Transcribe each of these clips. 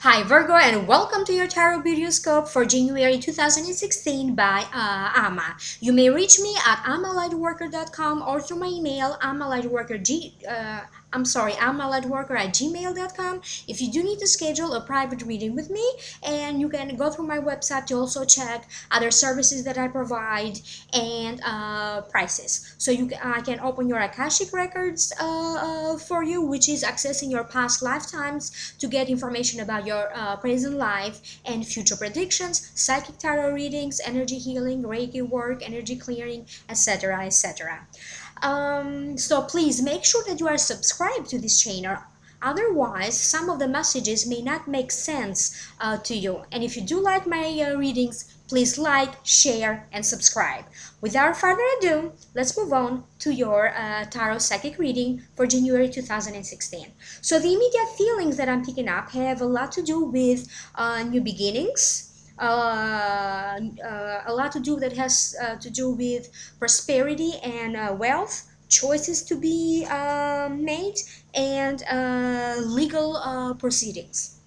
Hi Virgo, and welcome to your TarotVideoScope for January 2016 by Ama. You may reach me at amalightworker.com or through my email amalightworker@gmail.com if you do need to schedule a private reading with me, and you can go through my website to also check other services that I provide and prices. So I can open your Akashic records for you, which is accessing your past lifetimes to get information about your present life and future predictions, psychic tarot readings, energy healing, Reiki work, energy clearing, etc. etc. So please make sure that you are subscribed to this channel. Otherwise, some of the messages may not make sense to you. And if you do like my readings, please like, share, and subscribe. Without further ado, let's move on to your tarot psychic reading for January 2016. So the immediate feelings that I'm picking up have a lot to do with new beginnings, a lot to do that has to do with prosperity and wealth, choices to be made, and legal proceedings.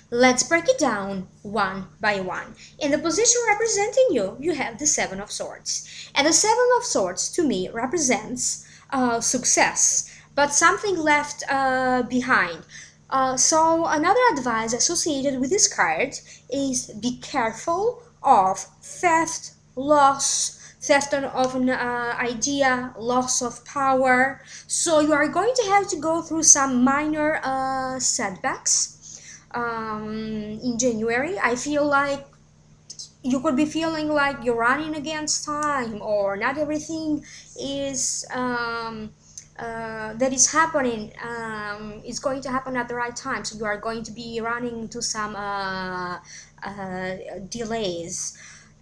Let's break it down one by one. In the position representing you, you have the Seven of Swords. And the Seven of Swords, to me, represents success, but something left behind. So another advice associated with this card is be careful of theft, loss, theft of an idea, loss of power. So you are going to have to go through some minor setbacks in January. I feel like you could be feeling like you're running against time, or not everything is that is happening is going to happen at the right time. So you are going to be running into some delays.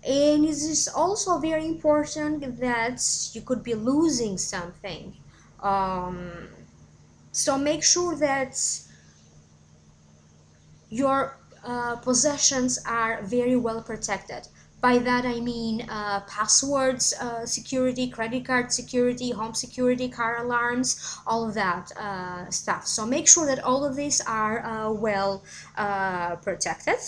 And it is also very important that you could be losing something. So make sure that your possessions are very well protected. By that I mean passwords, security, credit card security, home security, car alarms, all of that stuff. So make sure that all of these are well protected.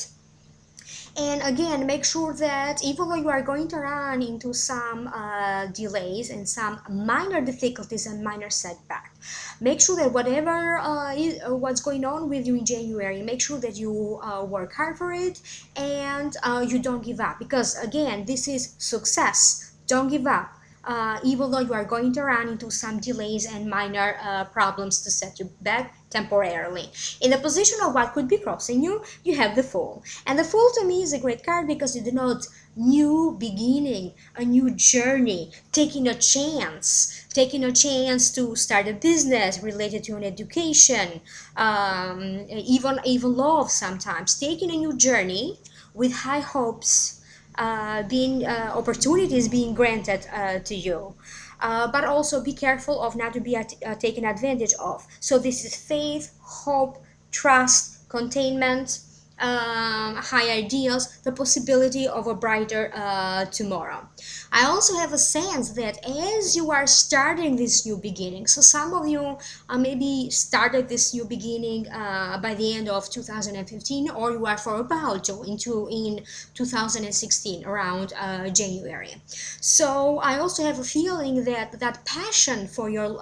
And again, make sure that even though you are going to run into some delays and some minor difficulties and minor setback, make sure that whatever what's going on with you in January, make sure that you work hard for it, and you don't give up, because again, this is success. Don't give up. Even though you are going to run into some delays and minor problems to set you back temporarily. In the position of what could be crossing you, you have the Fool. And the Fool to me is a great card because it denotes new beginning, a new journey, taking a chance to start a business related to an education, even love sometimes, taking a new journey with high hopes, opportunities being granted to you. But also be careful of not to be taken advantage of. So this is faith, hope, trust, containment, high ideals, the possibility of a brighter tomorrow. I also have a sense that as you are starting this new beginning, so some of you maybe started this new beginning by the end of 2015, or you are for about to into in 2016 around January. So I also have a feeling that that passion for your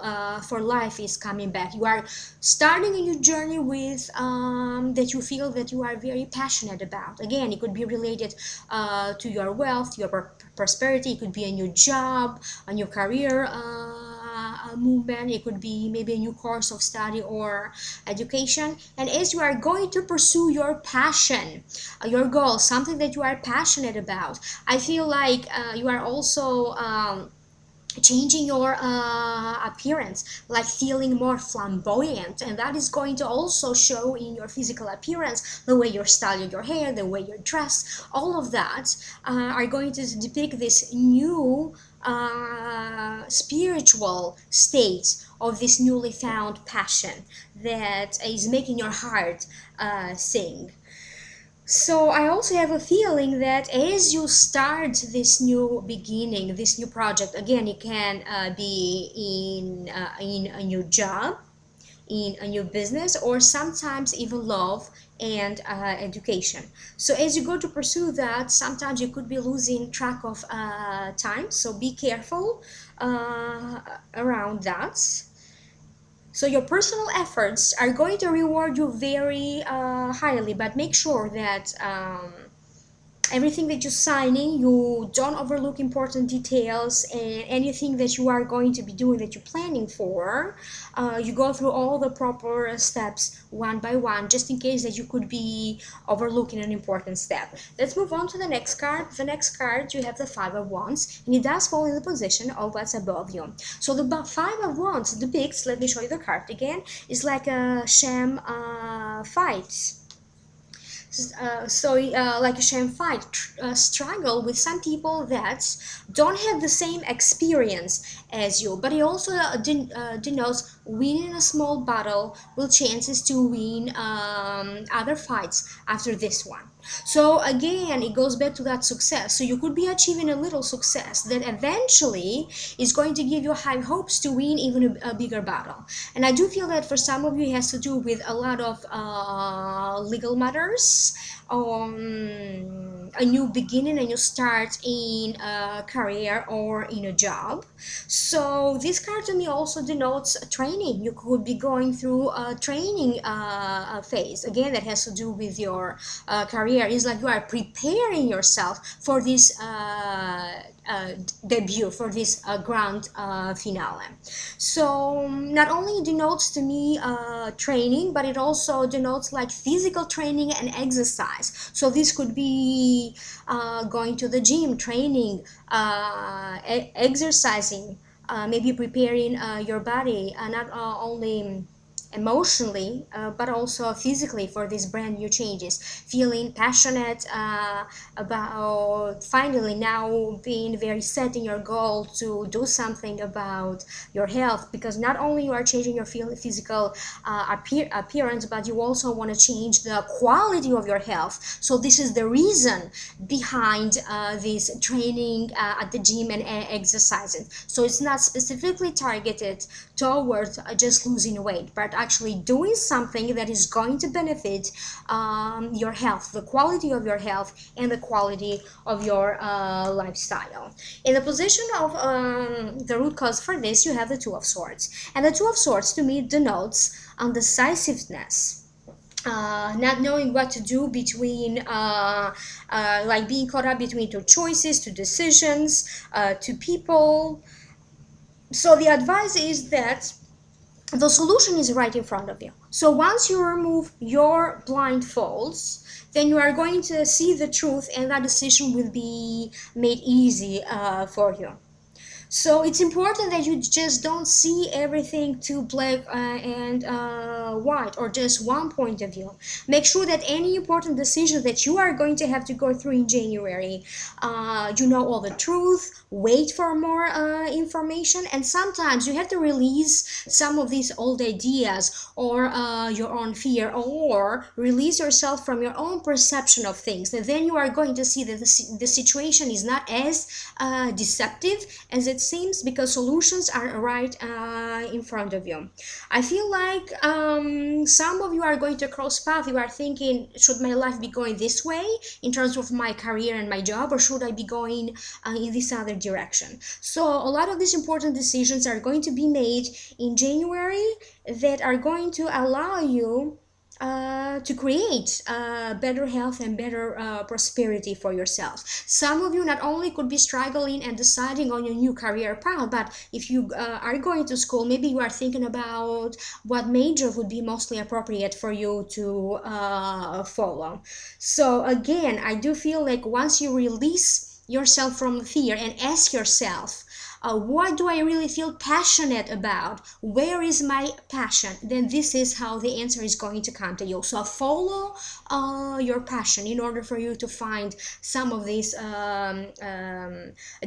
for life is coming back. You are starting a new journey with that you feel that you are very passionate about. Again, it could be related to your wealth, your prosperity. It could be a new job, a new career movement. It could be maybe a new course of study or education. And as you are going to pursue your passion, your goal, something that you are passionate about, I feel like you are also changing your appearance, like feeling more flamboyant, and that is going to also show in your physical appearance, the way you're styling your hair, the way you're dressed. All of that are going to depict this new spiritual state of this newly found passion that is making your heart sing. So I also have a feeling that as you start this new beginning, this new project, again, it can be in a new job, in a new business, or sometimes even love and education. So as you go to pursue that, sometimes you could be losing track of time, so be careful around that. So your personal efforts are going to reward you very highly, but make sure that everything that you're signing, you don't overlook important details, and anything that you are going to be doing, that you're planning for, you go through all the proper steps one by one, just in case that you could be overlooking an important step. Let's move on to the next card. The next card, you have the Five of Wands, and it does fall in the position of what's above you. So the Five of Wands depicts, let me show you the card again, is like a sham fight. Like a sham fight, struggle with some people that don't have the same experience as you, but it also denotes winning a small battle with chances to win other fights after this one. So again, it goes back to that success. So you could be achieving a little success that eventually is going to give you high hopes to win even a bigger battle. And I do feel that for some of you it has to do with a lot of legal matters, a new beginning, a new start in a career or in a job. So this card to me also denotes training. You could be going through a training phase, again, that has to do with your career. It's like you are preparing yourself for this debut, for this grand finale. So not only denotes to me training, but it also denotes like physical training and exercise. So this could be going to the gym, training, exercising, maybe preparing your body, not only emotionally, but also physically, for these brand new changes, feeling passionate about finally now being very set in your goal to do something about your health, because not only you are changing your physical appearance, but you also want to change the quality of your health. So this is the reason behind this training at the gym and exercising. So it's not specifically targeted towards just losing weight, but actually doing something that is going to benefit your health, the quality of your health, and the quality of your lifestyle. In the position of the root cause for this, you have the Two of Swords. And the Two of Swords to me denotes undecisiveness. Not knowing what to do between like being caught up between two choices, two decisions, two people. So the advice is that the solution is right in front of you. So once you remove your blindfolds, then you are going to see the truth, and that decision will be made easy for you. So it's important that you just don't see everything too black and white, or just one point of view. Make sure that any important decision that you are going to have to go through in January, you know all the truth, wait for more information, and sometimes you have to release some of these old ideas, or your own fear, or release yourself from your own perception of things. And then you are going to see that the situation is not as deceptive as it seems, because solutions are right in front of you. I feel like some of you are going to cross path. You are thinking, should my life be going this way in terms of my career and my job, or should I be going in this other direction? So a lot of these important decisions are going to be made in January that are going to allow you to create better health and better prosperity for yourself. Some of you not only could be struggling and deciding on your new career path, but if you are going to school, maybe you are thinking about what major would be mostly appropriate for you to follow. So again, I do feel like once you release yourself from fear and ask yourself, what do I really feel passionate about? Where is my passion? Then this is how the answer is going to come to you. So follow your passion in order for you to find some of these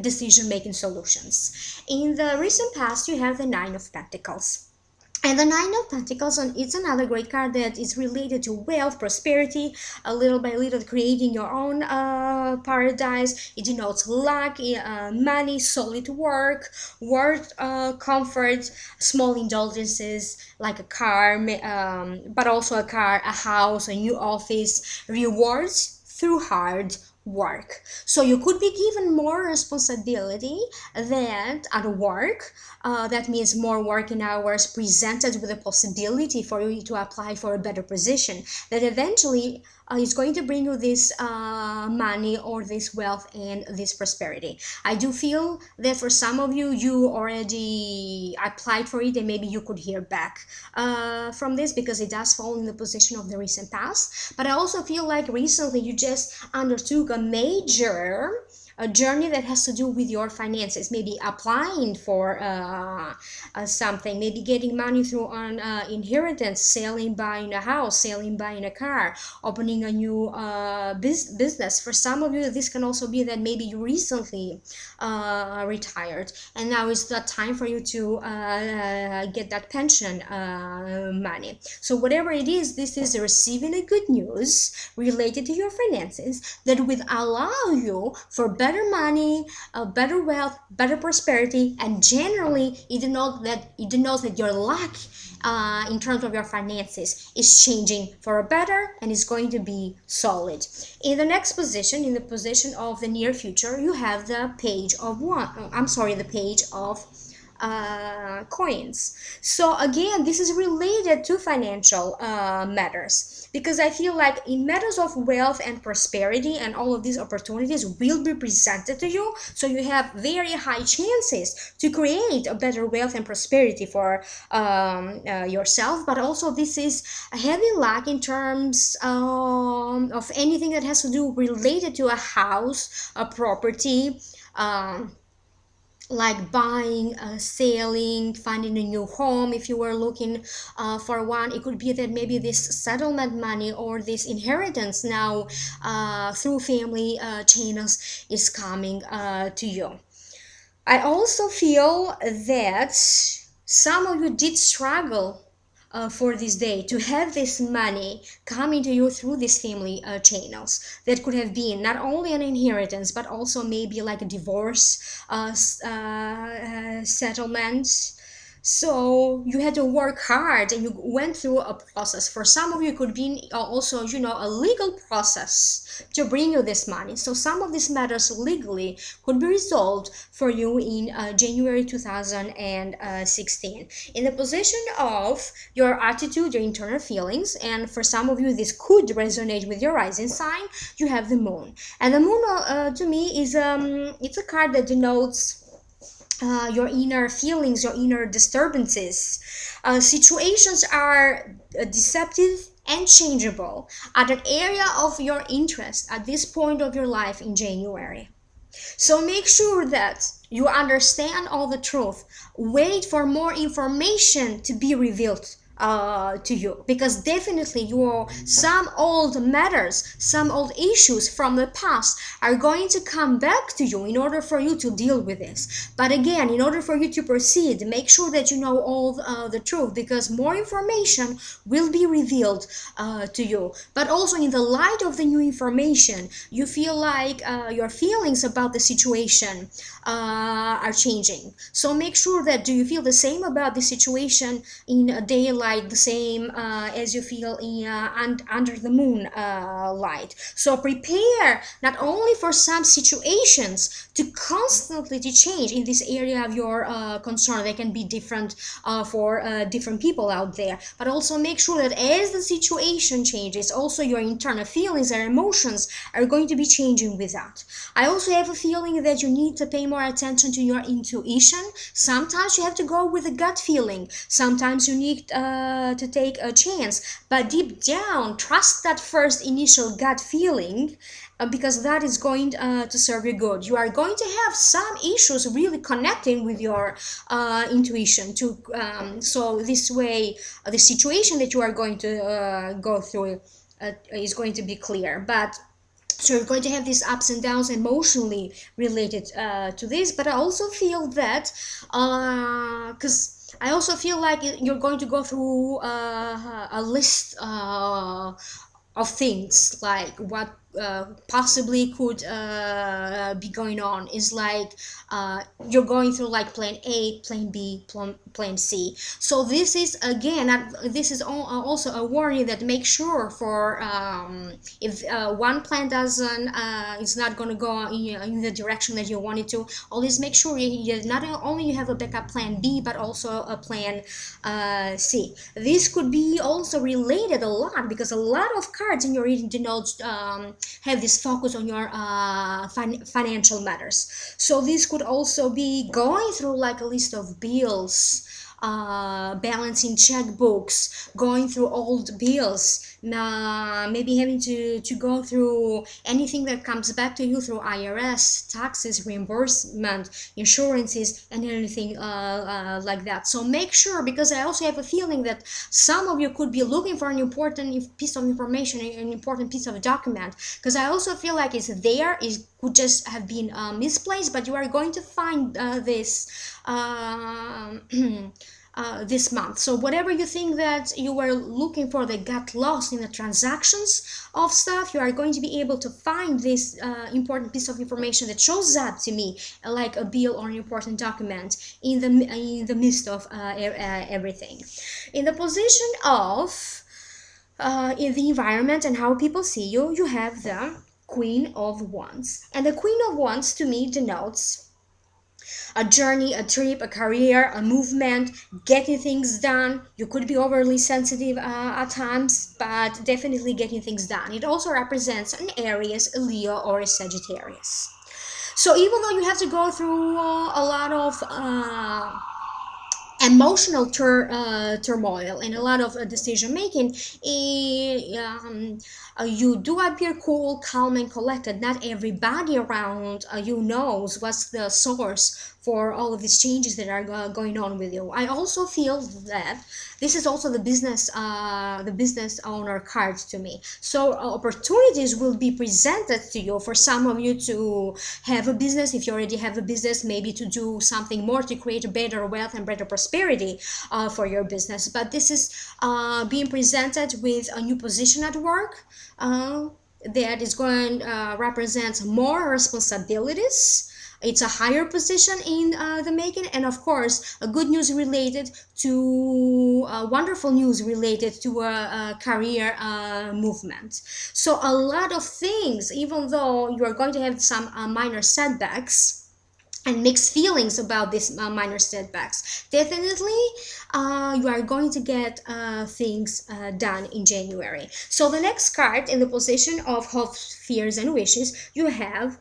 decision-making solutions. In the recent past, you have the Nine of Pentacles. And the Nine of Pentacles, it's another great card that is related to wealth, prosperity, little by little creating your own paradise. It denotes luck, money, solid work, comfort, small indulgences like a car, but also a car, a house, a new office, rewards through hard work. So you could be given more responsibility than at work. That means more working hours presented with a possibility for you to apply for a better position that eventually is going to bring you this money or this wealth and this prosperity. I do feel that for some of you, you already applied for it and maybe you could hear back from this because it does fall in the position of the recent past. But I also feel like recently you just undertook a major a journey that has to do with your finances, maybe applying for something, maybe getting money through an inheritance, selling, buying a house, selling, buying a car, opening a new business. For some of you, this can also be that maybe you recently retired and now is the time for you to get that pension money. So whatever it is, this is receiving a good news related to your finances that will allow you for better money, better wealth, better prosperity, and generally it denotes that your luck in terms of your finances is changing for a better and is going to be solid. In the next position, in the position of the near future, you have the page of the page of coins. So again, this is related to financial matters because I feel like in matters of wealth and prosperity and all of these opportunities will be presented to you, so you have very high chances to create a better wealth and prosperity for yourself. But also this is heavy luck in terms of anything that has to do related to a house, a property, like buying, selling, finding a new home. If you were looking for one, it could be that maybe this settlement money or this inheritance now through family channels is coming to you. I also feel that some of you did struggle for this day to have this money coming to you through these family channels. That could have been not only an inheritance but also maybe like a divorce settlement. So you had to work hard and you went through a process. For some of you, it could be also, a legal process to bring you this money. So some of these matters legally could be resolved for you in January 2016. In the position of your attitude, your internal feelings, and for some of you, this could resonate with your rising sign, you have the moon. And the moon to me is it's a card that denotes your inner feelings, your inner disturbances. Situations are deceptive and changeable at an area of your interest at this point of your life in January. So make sure that you understand all the truth. Wait for more information to be revealed to you, because definitely some old matters, some old issues from the past are going to come back to you in order for you to deal with this. But again, in order for you to proceed, make sure that you know all the truth, because more information will be revealed to you. But also in the light of the new information, you feel like your feelings about the situation are changing. So make sure that do you feel the same about the situation in a daylight, the same as you feel in under the moon light. So prepare not only for some situations to constantly to change in this area of your concern. They can be different for different people out there, but also make sure that as the situation changes, also your internal feelings and emotions are going to be changing with that. I also have a feeling that you need to pay more attention to your intuition. Sometimes you have to go with a gut feeling. Sometimes you need to take a chance, but deep down, trust that first initial gut feeling, because that is going to serve you good. You are going to have some issues really connecting with your intuition. So this way, the situation that you are going to go through is going to be clear. But so you're going to have these ups and downs emotionally related to this. But I also feel that because I also feel like you're going to go through a list of things, like what possibly could be going on is like you're going through like plan A, plan B, plan C. So this is again, this is also a warning that make sure for if one plan doesn't, it's not going to go in the direction that you want it to. Always make sure you not only you have a backup plan B, but also a plan C. This could be also related a lot because a lot of cards in your reading denotes have this focus on your financial matters. So this could also be going through like a list of bills, balancing checkbooks, going through old bills, maybe having to go through anything that comes back to you through IRS, taxes, reimbursement, insurances, and anything like that. So make sure, because I also have a feeling that some of you could be looking for an important piece of information, an important piece of document, because I also feel like it's there, it could just have been misplaced, but you are going to find this this month. So whatever you think that you were looking for that got lost in the transactions of stuff, you are going to be able to find this important piece of information that shows up to me like a bill or an important document in the midst of everything. In the position of in the environment and how people see you, you have the Queen of Wands. And the Queen of Wands to me denotes a journey, a trip, a career, a movement, getting things done. You could be overly sensitive at times, but definitely getting things done. It also represents an Aries, a Leo, or a Sagittarius. So even though you have to go through a lot of emotional turmoil and a lot of decision making, you do appear cool, calm, and collected. Not everybody around you knows what's the source for all of these changes that are going on with you. I also feel that this is also the business owner card to me. So opportunities will be presented to you for some of you to have a business. If you already have a business, maybe to do something more to create a better wealth and better prosperity for your business. But this is being presented with a new position at work that is going represent more responsibilities. It's a higher position in the making, and of course a good news related to wonderful news related to a career movement. So a lot of things, even though you are going to have some minor setbacks and mixed feelings about these minor setbacks, definitely you are going to get things done in January. So the next card in the position of hopes, fears, and wishes, you have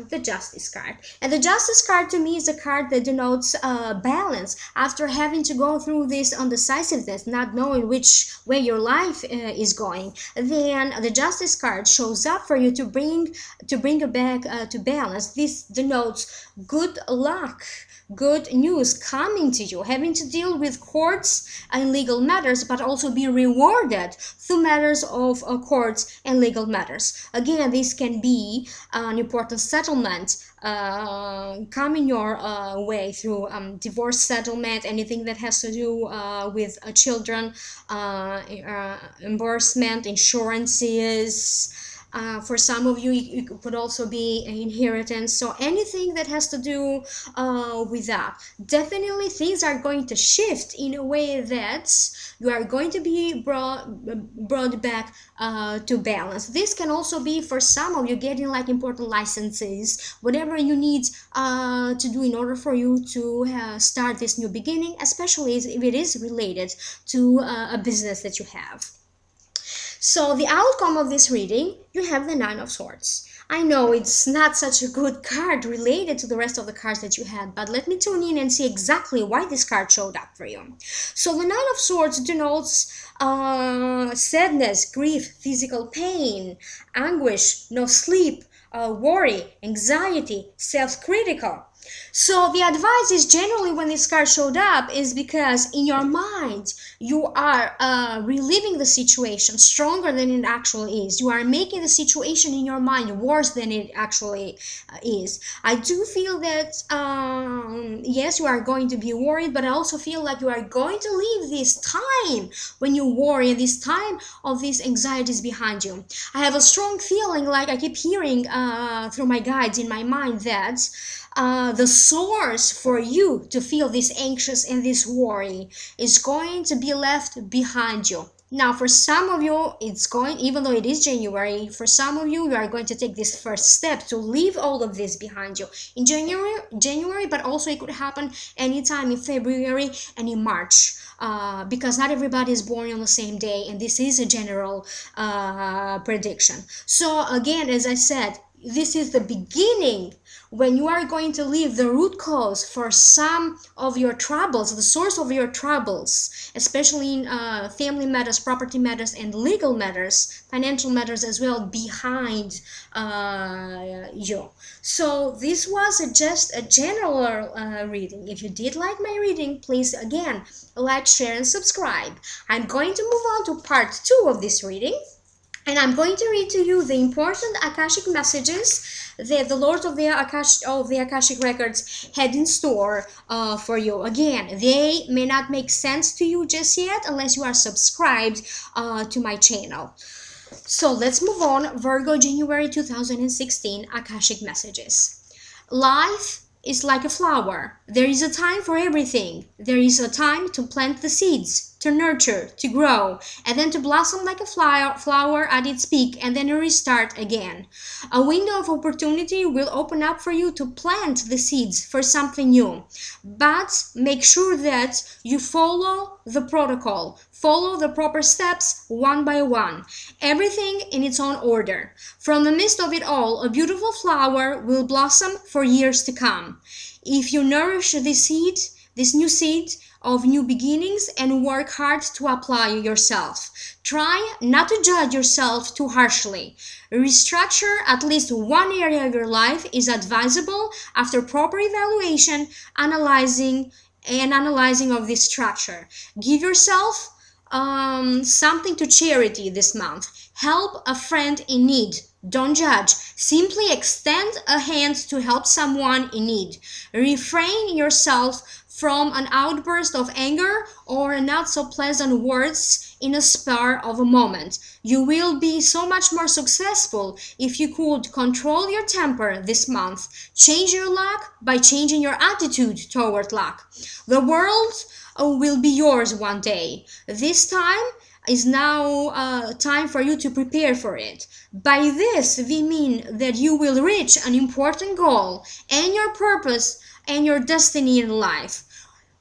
the Justice card. And the Justice card to me is a card that denotes balance. After having to go through this undecisiveness, not knowing which way your life is going, then the Justice card shows up for you to bring it back to balance. This denotes good luck, good news coming to you, having to deal with courts and legal matters, but also be rewarded through matters of courts and legal matters. Again, this can be an important settlement coming your way through divorce settlement, anything that has to do with children, reimbursement, insurances. For some of you, it could also be an inheritance. So anything that has to do with that, definitely things are going to shift in a way that you are going to be brought back to balance. This can also be for some of you getting like important licenses, whatever you need to do in order for you to start this new beginning, especially if it is related to a business that you have. So the outcome of this reading, you have the Nine of Swords. I know it's not such a good card related to the rest of the cards that you had, but let me tune in and see exactly why this card showed up for you. So the Nine of Swords denotes sadness, grief, physical pain, anguish, no sleep, worry, anxiety, self-critical. So the advice is generally when this card showed up is because in your mind you are reliving the situation stronger than it actually is. You are making the situation in your mind worse than it actually is. I do feel that yes, you are going to be worried, but I also feel like you are going to leave this time when you worry, this time of these anxieties behind you. I have a strong feeling, like I keep hearing through my guides in my mind, that the source for you to feel this anxious and this worry is going to be left behind you. Now, for some of you, it's going, even though it is January, for some of you, you are going to take this first step to leave all of this behind you in January, but also it could happen anytime in February and in March. Because not everybody is born on the same day, and this is a general prediction. So again, as I said, this is the beginning when you are going to leave the root cause for some of your troubles, the source of your troubles, especially in family matters, property matters, and legal matters, financial matters as well, behind you. So this was just a general reading. If you did like my reading, please again like, share, and subscribe. I'm going to move on to part 2 of this reading. And I'm going to read to you the important Akashic messages that the Lord of the Akashic Records had in store for you. Again, they may not make sense to you just yet unless you are subscribed to my channel. So let's move on. Virgo, January 2016 Akashic Messages. Life is like a flower. There is a time for everything. There is a time to plant the seeds, to nurture, to grow, and then to blossom like a flower at its peak, and then restart again. A window of opportunity will open up for you to plant the seeds for something new. But make sure that you follow the protocol. Follow the proper steps one by one. Everything in its own order. From the midst of it all, a beautiful flower will blossom for years to come. If you nourish this seed, this new seed of new beginnings, and work hard to apply yourself. Try not to judge yourself too harshly. Restructure at least one area of your life is advisable after proper evaluation, analyzing of this structure. Give yourself something to charity this month. Help a friend in need. Don't judge. Simply extend a hand to help someone in need. Refrain yourself from an outburst of anger or not so pleasant words in a spur of a moment. You will be so much more successful if you could control your temper this month. Change your luck by changing your attitude toward luck. The world will be yours one day. This time is now time for you to prepare for it. By this, we mean that you will reach an important goal and your purpose and your destiny in life.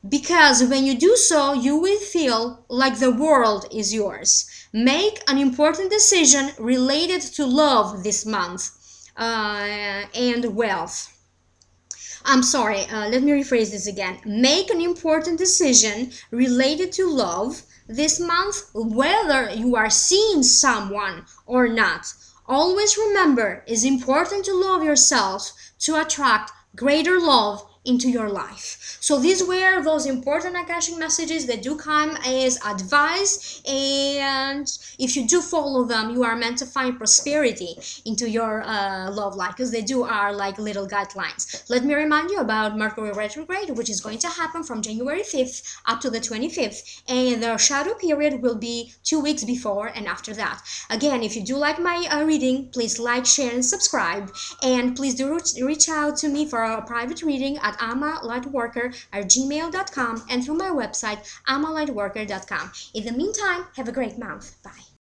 Because when you do so, you will feel like the world is yours. Make an important decision related to love this month and wealth. I'm sorry, let me rephrase this again. Make an important decision related to love this month, whether you are seeing someone or not. Always remember, it's important to love yourself to attract greater love into your life. So these were those important Akashic messages that do come as advice, and if you do follow them, you are meant to find prosperity into your love life, because they are like little guidelines. Let me remind you about Mercury retrograde, which is going to happen from January 5th up to the 25th, and the shadow period will be 2 weeks before and after that. Again, if you do like my reading, please like, share, and subscribe, and please do reach out to me for a private reading at amalightworker@gmail.com and through my website amalightworker.com. In the meantime, have a great month. Bye.